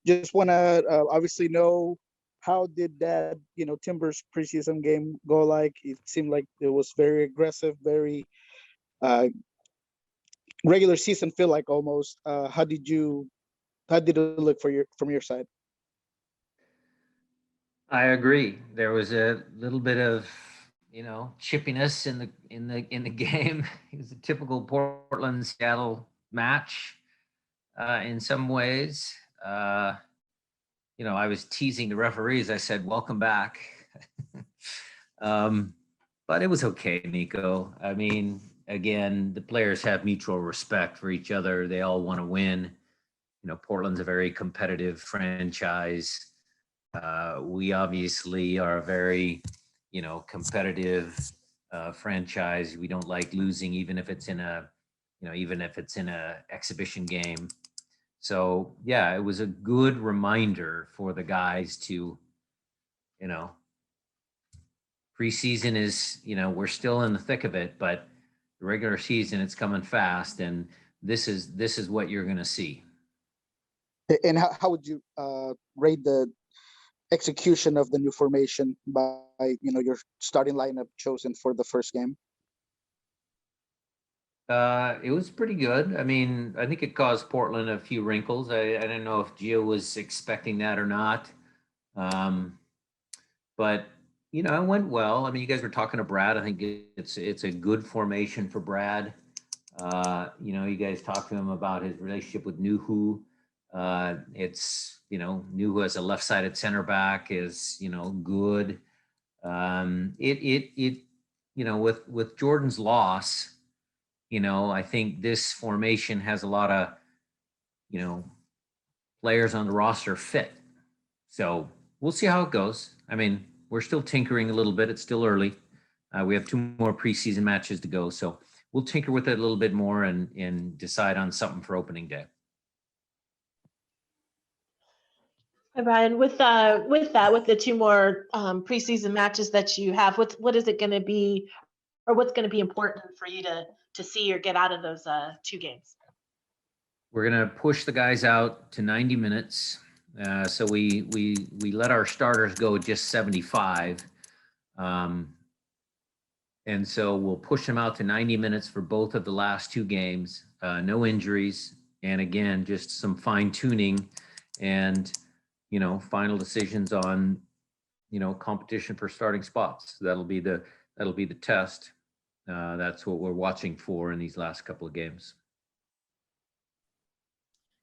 just want to obviously know, how did that, Timbers preseason game go like? It seemed like it was very aggressive, very uh, regular season feel like almost. How did it look from your side? I agree. There was a little bit of, chippiness in the game. It was a typical Portland Seattle match in some ways. I was teasing the referees. I said, "Welcome back," um, but it was okay, Nico. I mean, again, the players have mutual respect for each other. They all want to win. Portland's a very competitive franchise. We obviously are a very, competitive franchise. We don't like losing, even if it's in a exhibition game. So yeah, it was a good reminder for the guys to, you know, preseason is, we're still in the thick of it, but the regular season, it's coming fast, and this is what you're going to see. And how would you rate the execution of the new formation by your starting lineup chosen for the first game? It was pretty good. I mean, I think it caused Portland a few wrinkles. I don't know if Gio was expecting that or not. Um, but it went well. I mean, you guys were talking to Brad. I think it's a good formation for Brad. You guys talked to him about his relationship with Nuhu. It's Nuhu as a left-sided center back is good. With Jordan's loss, I think this formation has a lot of, players on the roster fit. So we'll see how it goes. I mean, we're still tinkering a little bit. It's still early. We have 2 more preseason matches to go. So we'll tinker with it a little bit more and decide on something for opening day. Hi, Brian. With the 2 more preseason matches that you have, what is it going to be, or what's going to be important for you to see or get out of those 2 games? We're going to push the guys out to 90 minutes. So we let our starters go just 75. And so we'll push them out to 90 minutes for both of the last 2 games. No injuries. And again, just some fine tuning and, final decisions on, competition for starting spots. That'll be the test. That's what we're watching for in these last couple of games.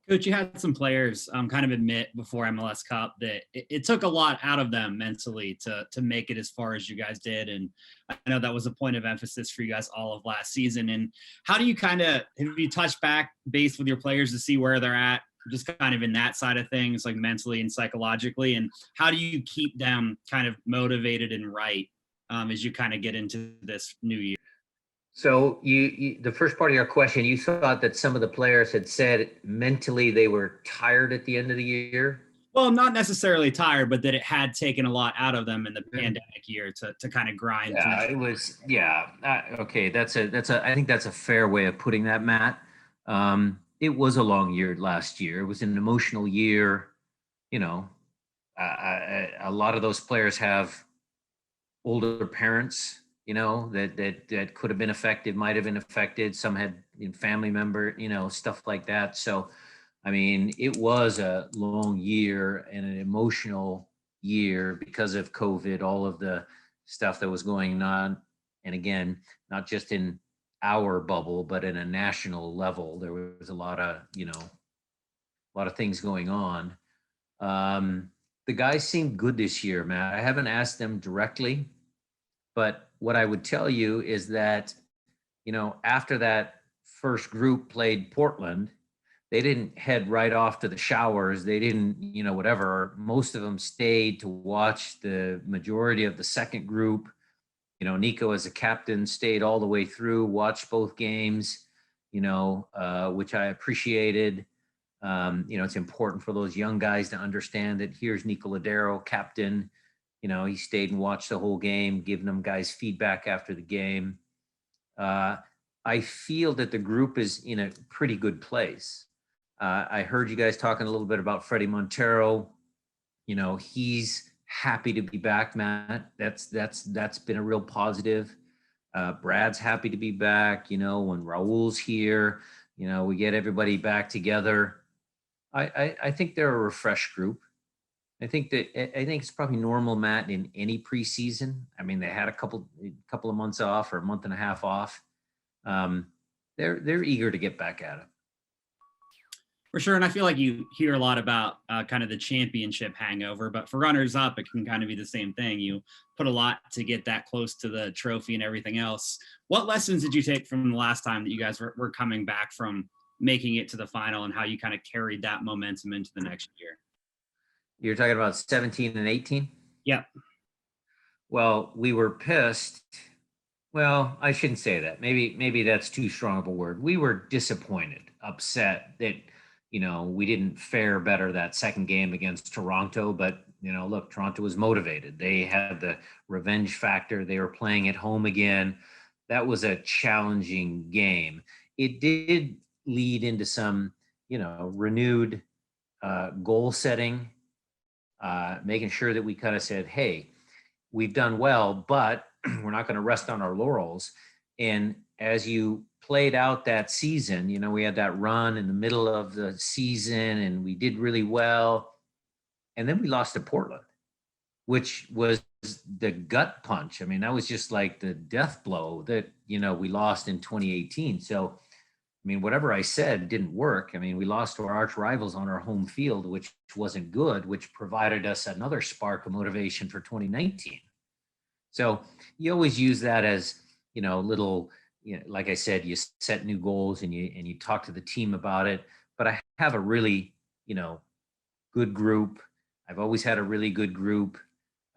Coach, you had some players kind of admit before MLS Cup that it took a lot out of them mentally to make it as far as you guys did. And I know that was a point of emphasis for you guys all of last season. And how do you have you touched back base with your players to see where they're at, just kind of in that side of things, like mentally and psychologically? And how do you keep them kind of motivated and right as you kind of get into this new year? So the first part of your question, you thought that some of the players had said mentally they were tired at the end of the year? Well, not necessarily tired, but that it had taken a lot out of them in the pandemic year to kind of grind. Yeah, it was. Yeah. Okay. I think that's a fair way of putting that, Matt. It was a long year last year. It was an emotional year. A lot of those players have older parents, that could have been affected, might have been affected. Some had family member, stuff like that. So, I mean, it was a long year and an emotional year because of COVID, all of the stuff that was going on. And again, not just in our bubble, but in a national level, there was a lot of things going on. The guys seemed good this year, Matt. I haven't asked them directly, but what I would tell you is that, after that first group played Portland, they didn't head right off to the showers. They didn't, whatever. Most of them stayed to watch the majority of the second group. Nico as a captain stayed all the way through, watched both games, which I appreciated. It's important for those young guys to understand that here's Nico Ladero, captain. He stayed and watched the whole game, giving them guys feedback after the game. I feel that the group is in a pretty good place. I heard you guys talking a little bit about Freddie Montero. You know, he's happy to be back, Matt. That's been a real positive. Brad's happy to be back. You know, when Raúl's here, you know, we get everybody back together. I think they're a refreshed group. I think it's probably normal, Matt, in any preseason. I mean, they had a couple of months off or a month and a half off. They're eager to get back at it. For sure. And I feel like you hear a lot about kind of the championship hangover, but for runners up, it can kind of be the same thing. You put a lot to get that close to the trophy and everything else. What lessons did you take from the last time that you guys were coming back from making it to the final, and how you kind of carried that momentum into the next year? You're talking about 17 and 18? Yep. Well, we were pissed. Well, I shouldn't say that. Maybe that's too strong of a word. We were disappointed, upset that, you know, we didn't fare better that second game against Toronto. But, you know, look, Toronto was motivated. They had the revenge factor. They were playing at home again. That was a challenging game. It did lead into some, you know, renewed goal setting, making sure that we kind of said, hey, we've done well, but we're not going to rest on our laurels. And as you played out that season, you know, we had that run in the middle of the season and we did really well. And then we lost to Portland, which was the gut punch. I mean, that was just like the death blow that, you know, we lost in 2018. So, I mean, whatever I said didn't work. I mean, we lost to our arch rivals on our home field, which wasn't good, which provided us another spark of motivation for 2019. So you always use that as, you know, little, you know, like I said, you set new goals and you talk to the team about it. But I have a really, you know, good group. I've always had a really good group.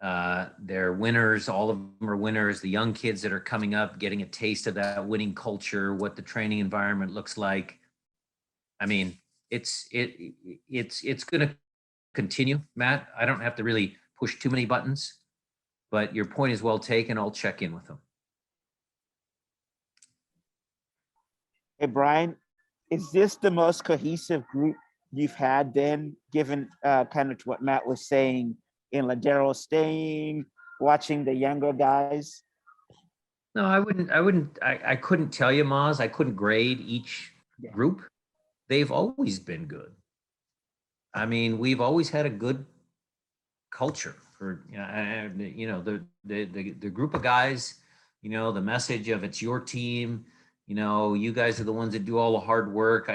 They're winners. All of them are winners. The young kids that are coming up, getting a taste of that winning culture, what the training environment looks like. I mean, it's going to continue, Matt. I don't have to really push too many buttons. But your point is well taken. I'll check in with them. Hey, Brian, is this the most cohesive group you've had then, given kind of what Matt was saying in Ladero staying, watching the younger guys? No, I couldn't tell you, Maz. I couldn't grade each group. They've always been good. I mean, we've always had a good culture. For you know, the group of guys, you know, the message of it's your team, you know, you guys are the ones that do all the hard work.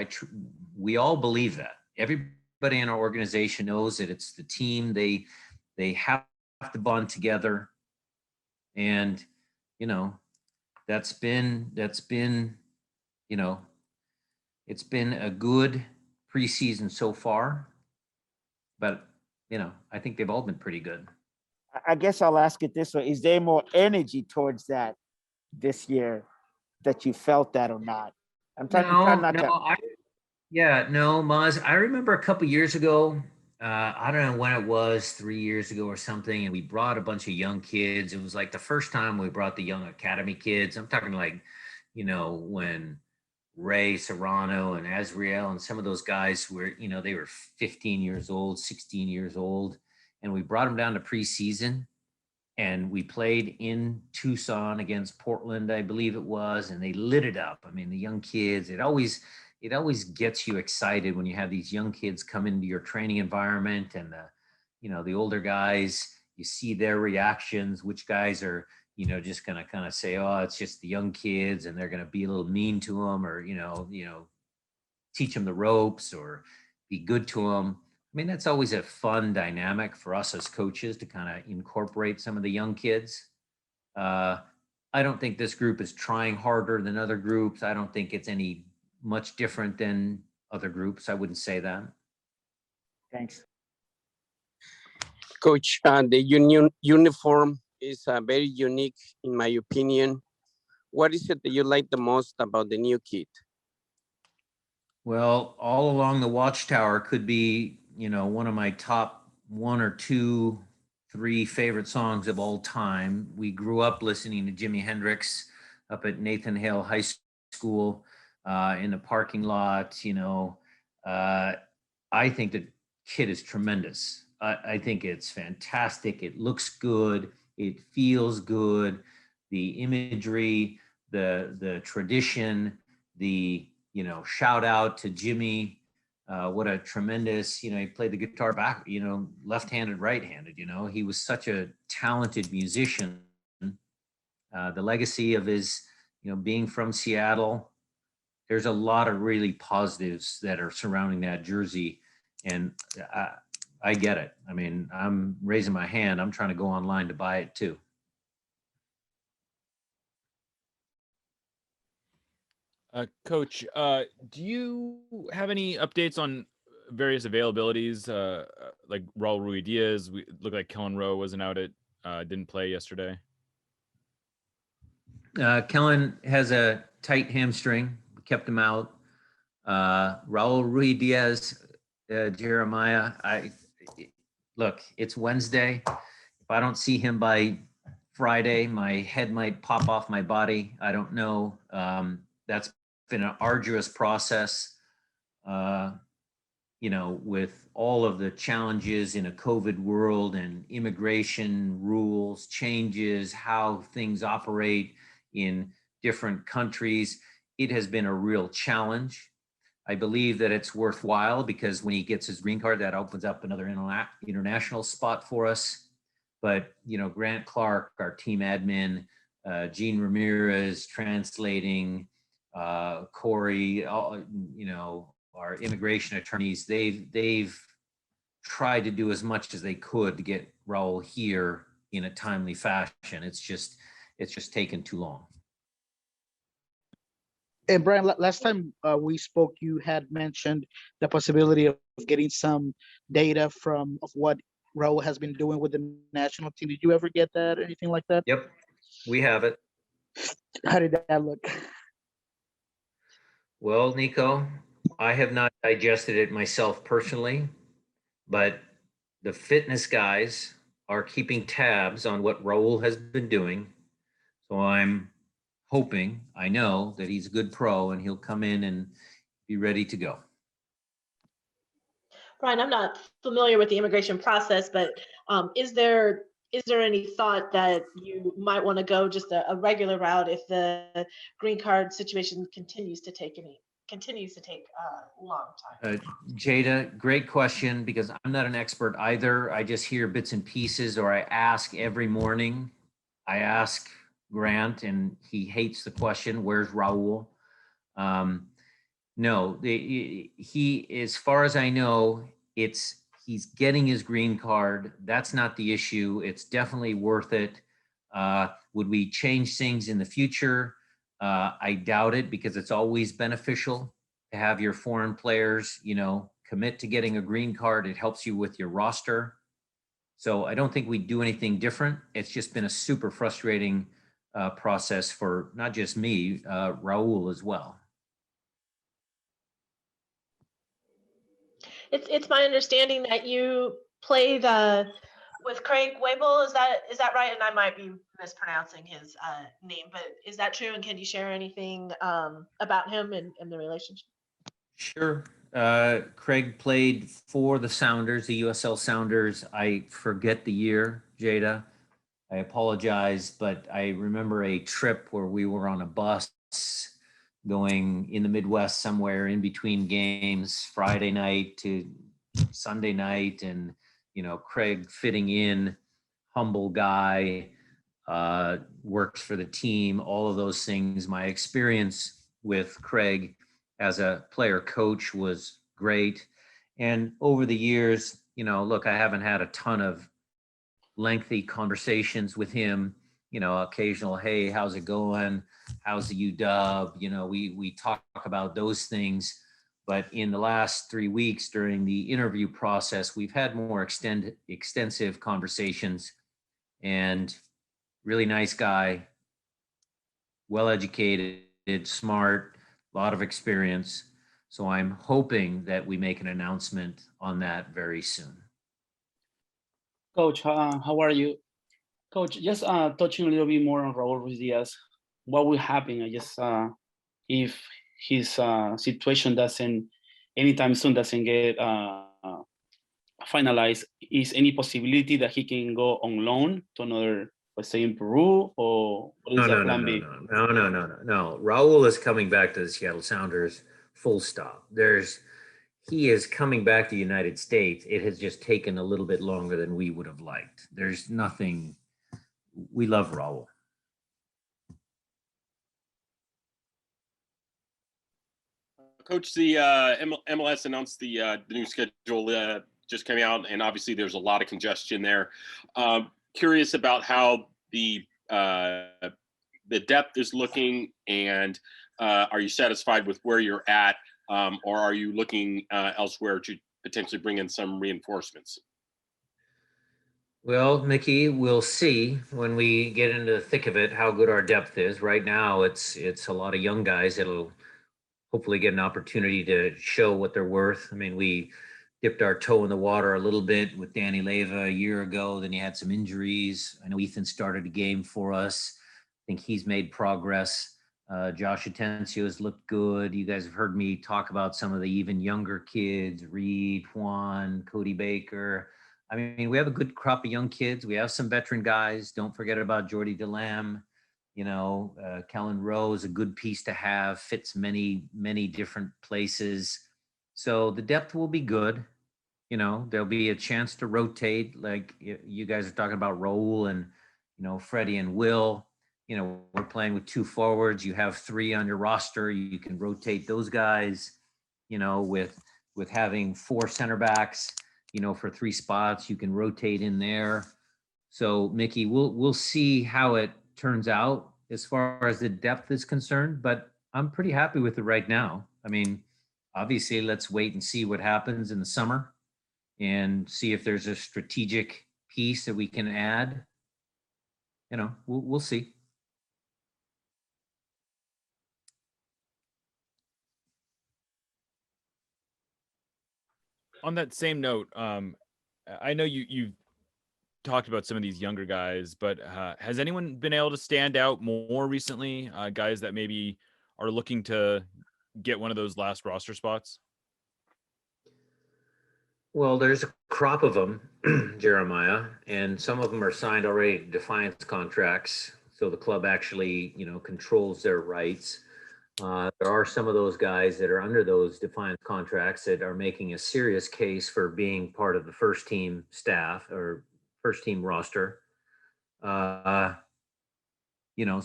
We all believe that. Everybody in our organization knows that it's the team. They have to bond together, and you know, that's been you know, it's been a good preseason so far, but you know, I think they've all been pretty good. I guess I'll ask it this way. Is there more energy towards that this year, that you felt that or not? I'm trying not to. No, Maz. I remember a couple years ago, I don't know when it was, 3 years ago or something, and we brought a bunch of young kids. It was like the first time we brought the young academy kids. I'm talking like, you know, when Ray Serrano and Azriel and some of those guys were, you know, they were 15 years old, 16 years old. And we brought them down to preseason and we played in Tucson against Portland, I believe it was, and they lit it up. I mean, the young kids, it always gets you excited when you have these young kids come into your training environment and the older guys, you see their reactions, which guys are, you know, just going to kind of say, oh, it's just the young kids and they're going to be a little mean to them or, you know, teach them the ropes or be good to them. I mean, that's always a fun dynamic for us as coaches to kind of incorporate some of the young kids. I don't think this group is trying harder than other groups. I don't think it's any much different than other groups. I wouldn't say that. Thanks. Coach, the uniform is very unique, in my opinion. What is it that you like the most about the new kit? Well, All Along the Watchtower could be, you know, one of my top 1 or 2, 3 favorite songs of all time. We grew up listening to Jimi Hendrix up at Nathan Hale High School in the parking lot, you know. I think the kit is tremendous. I think it's fantastic. It looks good. It feels good. The imagery, the tradition, the shout out to Jimmy. What a tremendous, he played the guitar back, left-handed, right-handed. He was such a talented musician. The legacy of his, being from Seattle. There's a lot of really positives that are surrounding that jersey, and I get it. I mean, I'm raising my hand. I'm trying to go online to buy it too. Coach, do you have any updates on various availabilities? Like Raúl Ruidíaz, we looked like Kellen Rowe wasn't out at, didn't play yesterday. Kellen has a tight hamstring. We kept him out. Raúl Ruidíaz, Jeremiah, look, it's Wednesday. If I don't see him by Friday, my head might pop off my body. I don't know. That's been an arduous process, with all of the challenges in a COVID world and immigration rules, changes, how things operate in different countries. It has been a real challenge. I believe that it's worthwhile because when he gets his green card, that opens up another international spot for us. But, Grant Clark, our team admin, Gene Ramirez translating, Corey, our immigration attorneys, they've tried to do as much as they could to get Raúl here in a timely fashion. It's just taken too long. And Brian, last time we spoke, you had mentioned the possibility of getting some data of what Raúl has been doing with the national team. Did you ever get that? Anything like that? Yep, we have it. How did that look? Well, Nico, I have not digested it myself personally, but the fitness guys are keeping tabs on what Raúl has been doing. So I'm hoping, I know that he's a good pro and he'll come in and be ready to go. Brian, I'm not familiar with the immigration process, but is there any thought that you might want to go just a regular route if the green card situation continues to take a long time? Jada, great question, because I'm not an expert either. I just hear bits and pieces, or I ask every morning. I ask Grant, and he hates the question, where's Raúl? No, he, as far as I know, he's getting his green card. That's not the issue. It's definitely worth it. Would we change things in the future? I doubt it, because it's always beneficial to have your foreign players, commit to getting a green card. It helps you with your roster. So I don't think we'd do anything different. It's just been a super frustrating process for not just me, Raúl as well. It's my understanding that you played with Craig Wable. Is that right? And I might be mispronouncing his name, but is that true? And can you share anything about him and the relationship? Sure. Craig played for the Sounders, the USL Sounders. I forget the year, Jada. I apologize, but I remember a trip where we were on a bus going in the Midwest somewhere in between games, Friday night to Sunday night, and Craig fitting in, humble guy, works for the team, all of those things. My experience with Craig as a player coach was great. And over the years, look, I haven't had a ton of lengthy conversations with him, occasional, hey, how's it going? How's the UW? We talk about those things. But in the last 3 weeks during the interview process, we've had more extensive conversations, and really nice guy, well-educated, smart, a lot of experience. So I'm hoping that we make an announcement on that very soon. Coach, how are you? Coach, just touching a little bit more on Raúl Ruidíaz, what will happen, if his situation doesn't anytime soon doesn't get finalized, is any possibility that he can go on loan to another, let's say in Peru, or what is No, the no, no, plan no, B? no. Raúl is coming back to the Seattle Sounders, full stop. He is coming back to the United States. It has just taken a little bit longer than we would have liked. There's nothing. We love Raúl. Coach, the MLS announced the new schedule just coming out, and obviously there's a lot of congestion there. Curious about how the depth is looking, and are you satisfied with where you're at, or are you looking elsewhere to potentially bring in some reinforcements? Well, Mickey, we'll see when we get into the thick of it how good our depth is. Right now, it's a lot of young guys that'll hopefully get an opportunity to show what they're worth. I mean, we dipped our toe in the water a little bit with Danny Leva a year ago. Then he had some injuries. I know Ethan started a game for us. I think he's made progress. Josh Atencio has looked good. You guys have heard me talk about some of the even younger kids, Reed, Juan, Cody Baker. I mean, we have a good crop of young kids. We have some veteran guys. Don't forget about Jordy DeLam. Kellen Rowe is a good piece to have, fits many, many different places. So the depth will be good. There'll be a chance to rotate, like you guys are talking about Raúl and, Freddie and Will. We're playing with 2 forwards. You have 3 on your roster. You can rotate those guys, with having 4 center backs, for 3 spots, you can rotate in there. So Mickey, we'll see how it turns out as far as the depth is concerned, but I'm pretty happy with it right now. I mean, obviously let's wait and see what happens in the summer and see if there's a strategic piece that we can add. We'll see. On that same note, I know you've talked about some of these younger guys, but has anyone been able to stand out more recently? Guys that maybe are looking to get one of those last roster spots? Well, there's a crop of them, Jeremiah, and some of them are signed already to defiance contracts. So the club actually, controls their rights. There are some of those guys that are under those defiance contracts that are making a serious case for being part of the first team staff or first team roster. So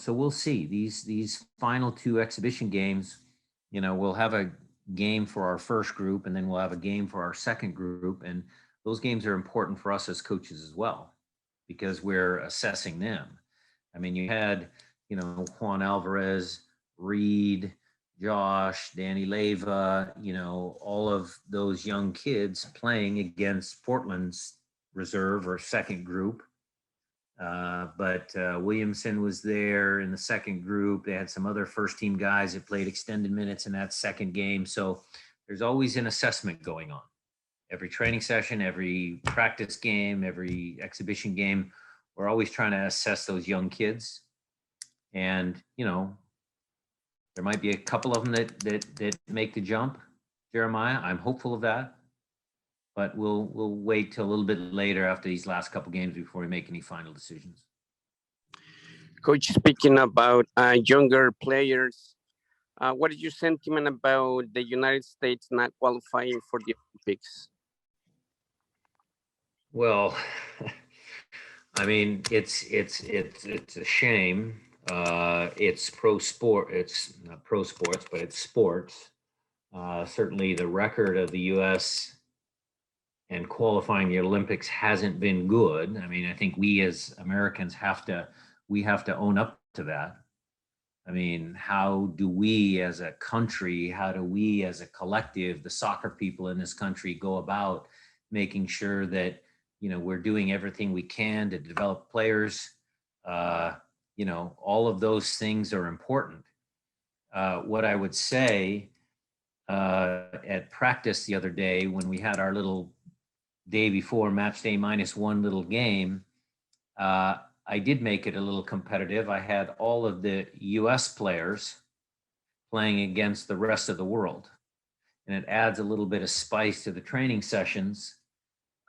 we'll see these final 2 exhibition games. We'll have a game for our first group, and then we'll have a game for our second group, and those games are important for us as coaches as well because we're assessing them. I mean, you had Juan Alvarez, Reed, Josh, Danny Leva, all of those young kids playing against Portland's reserve or second group. But Williamson was there in the second group. They had some other first team guys that played extended minutes in that second game. So there's always an assessment going on. Every training session, every practice game, every exhibition game, we're always trying to assess those young kids. And, there might be a couple of them that make the jump, Jeremiah. I'm hopeful of that. But we'll wait till a little bit later after these last couple games before we make any final decisions. Coach, speaking about younger players, what is your sentiment about the United States not qualifying for the Olympics? Well, I mean, it's a shame. It's pro sport. It's not pro sports, but it's sports. Certainly, the record of the U.S. and qualifying the Olympics hasn't been good. I mean, I think we as Americans have to own up to that. I mean, how do we as a country, how do we as a collective, the soccer people in this country, go about making sure that, we're doing everything we can to develop players? All of those things are important. What I would say at practice the other day when we had our little day before match day -1 little game, I did make it a little competitive. I had all of the US players playing against the rest of the world. and it adds a little bit of spice to the training sessions.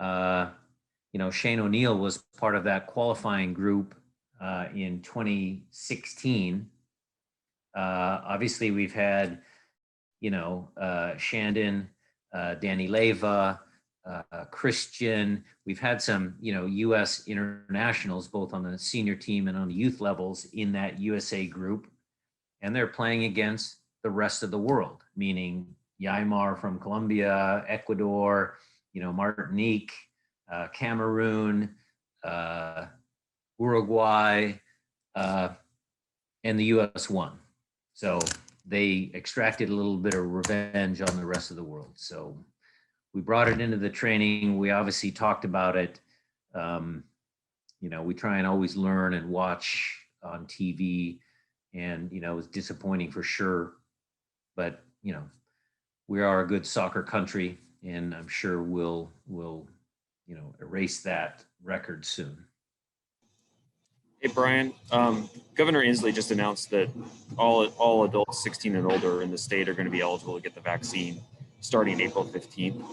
Shane O'Neill was part of that qualifying group in 2016. Obviously, we've had, Shandon, Danny Leva, Christian. We've had some, U.S. internationals, both on the senior team and on the youth levels in that USA group. And they're playing against the rest of the world, meaning Yaimar from Colombia, Ecuador, Martinique, Cameroon, Uruguay, and the US won. So they extracted a little bit of revenge on the rest of the world. So we brought it into the training. We obviously talked about it. We try and always learn and watch on TV, and it was disappointing for sure. But we are a good soccer country, and I'm sure we'll erase that record soon. Hey, Brian, Governor Inslee just announced that all adults 16 and older in the state are going to be eligible to get the vaccine starting April 15th.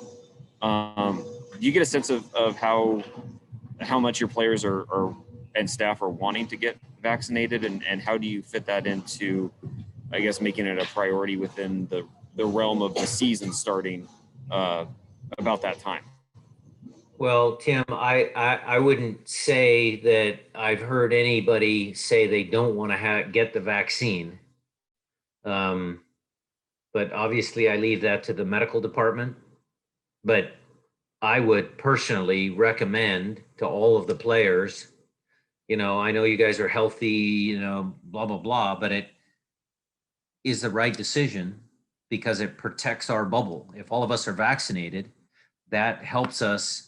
Do you get a sense of how much your players and staff are wanting to get vaccinated, and how do you fit that into, I guess, making it a priority within the realm of the season starting about that time? Well, Tim, I wouldn't say that I've heard anybody say they don't want to get the vaccine. But obviously I leave that to the medical department. But I would personally recommend to all of the players, I know you guys are healthy, blah, blah, blah, but it is the right decision because it protects our bubble. If all of us are vaccinated, that helps us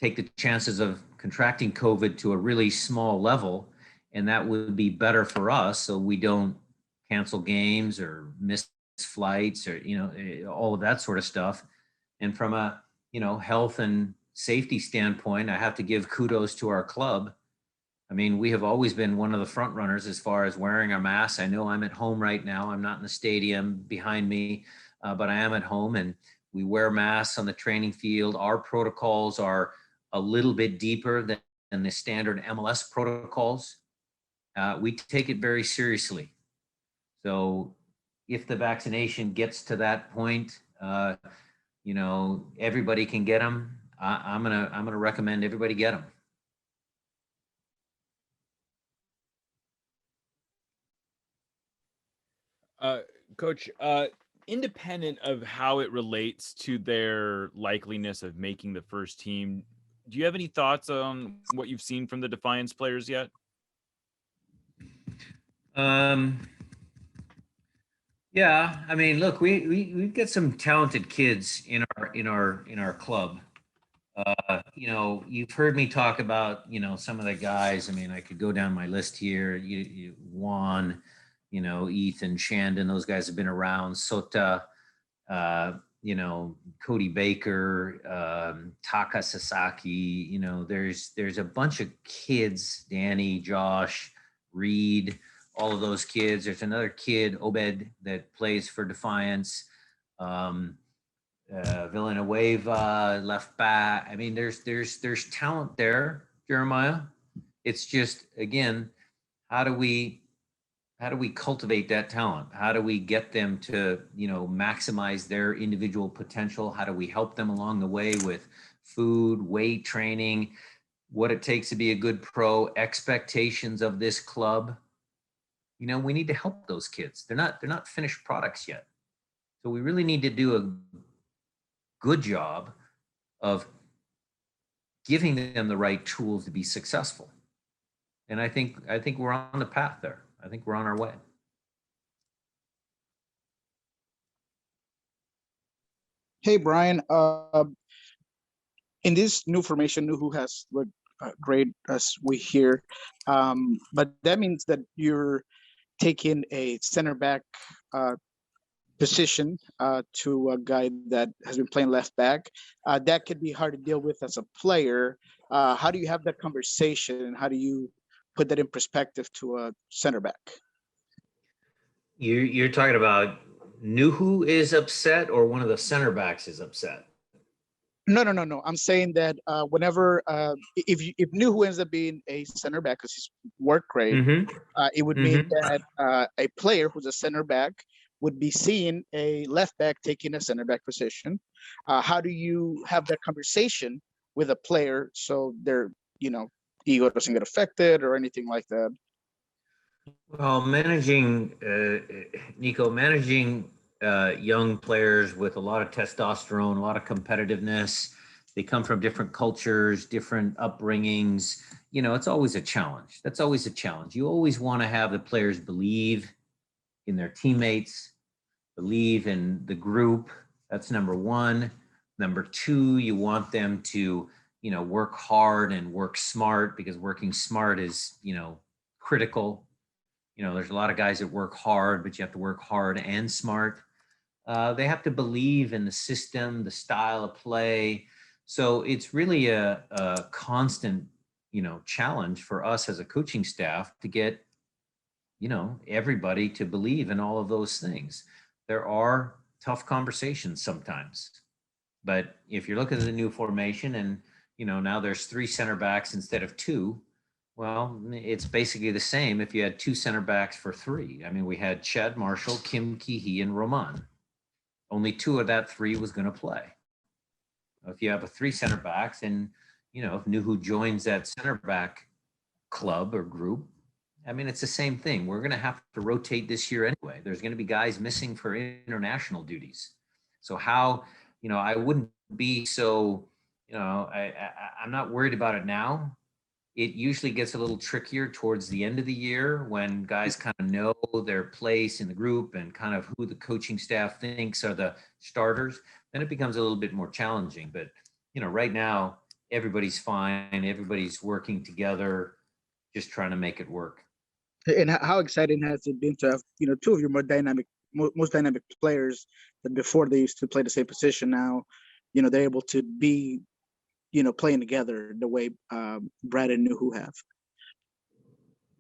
take the chances of contracting COVID to a really small level, and that would be better for us, so we don't cancel games or miss flights or all of that sort of stuff. And from a health and safety standpoint, I have to give kudos to our club. I mean, we have always been one of the front runners as far as wearing our masks. I know I'm at home right now. I'm not in the stadium behind me, but I am at home, and we wear masks on the training field. Our protocols are a little bit deeper than the standard MLS protocols. We take it very seriously. So if the vaccination gets to that point, everybody can get them. I'm gonna recommend everybody get them. Coach, independent of how it relates to their likeliness of making the first team, do you have any thoughts on what you've seen from the Defiance players yet? Yeah, I mean, look, we've got some talented kids in our club. You've heard me talk about some of the guys. I mean, I could go down my list here. Juan, Ethan, Shandon, those guys have been around. Sota, Cody Baker, Taka Sasaki. There's a bunch of kids. Danny, Josh, Reed. All of those kids. There's another kid, Obed, that plays for Defiance. Villanueva, left back. I mean, there's talent there, Jeremiah. It's just, again, how do we cultivate that talent? How do we get them to, maximize their individual potential? How do we help them along the way with food, weight training, what it takes to be a good pro, expectations of this club? We need to help those kids. They're not finished products yet. So we really need to do a good job of giving them the right tools to be successful. And I think we're on the path there. I think we're on our way. Hey, Brian, in this new formation, Nuhu has looked great as we hear, but that means that you're taking a center back position to a guy that has been playing left back. That could be hard to deal with as a player. How do you have that conversation, and how do you put that in perspective to a center back? You're talking about Nuhu is upset or one of the center backs is upset? No. I'm saying that whenever if Nuhu ends up being a center back because he's work rate, it would mean that a player who's a center back would be seeing a left back taking a center back position. How do you have that conversation with a player so their ego doesn't get affected or anything like that? Well, Nico, managing young players with a lot of testosterone, a lot of competitiveness. They come from different cultures, different upbringings. It's always a challenge. That's always a challenge. You always want to have the players believe in their teammates, believe in the group. That's number one. Number two, you want them to, work hard and work smart, because working smart is, critical. There's a lot of guys that work hard, but you have to work hard and smart. They have to believe in the system, the style of play. So it's really a constant, challenge for us as a coaching staff to get, everybody to believe in all of those things. There are tough conversations sometimes, but if you're looking at the new formation and, now there's 3 center backs instead of 2, well, it's basically the same if you had 2 center backs for 3. I mean, we had Chad Marshall, Kim Keehee, and Roman. Only 2 of that 3 was going to play. If you have a 3 center backs and, if Nuhu joins that center back club or group, I mean, it's the same thing. We're going to have to rotate this year anyway. There's going to be guys missing for international duties. So how, I wouldn't be so, I'm not worried about it now. It usually gets a little trickier towards the end of the year when guys kind of know their place in the group and kind of who the coaching staff thinks are the starters. Then it becomes a little bit more challenging. But, right now, everybody's fine. Everybody's working together, just trying to make it work. And how exciting has it been to have, 2 of your most dynamic players that before they used to play the same position. Now, they're able to be, playing together the way Brad and Nuhu have.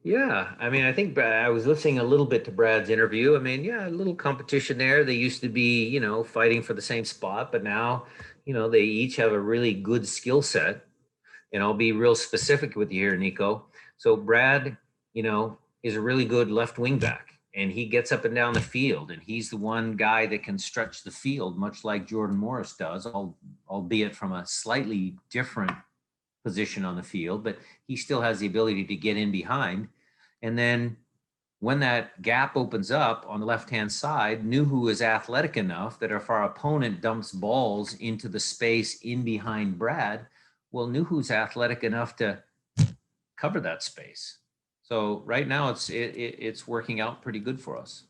Yeah, I mean, I think I was listening a little bit to Brad's interview. I mean, yeah, a little competition there. They used to be, fighting for the same spot, but now, they each have a really good skill set. And I'll be real specific with you here, Nico. So Brad, is a really good left wing back, and he gets up and down the field, and he's the one guy that can stretch the field, much like Jordan Morris does, albeit from a slightly different position on the field, but he still has the ability to get in behind. And then when that gap opens up on the left-hand side, Nuhu is athletic enough that if our opponent dumps balls into the space in behind Brad, well, Nuhu's athletic enough to cover that space. So right now it's working out pretty good for us.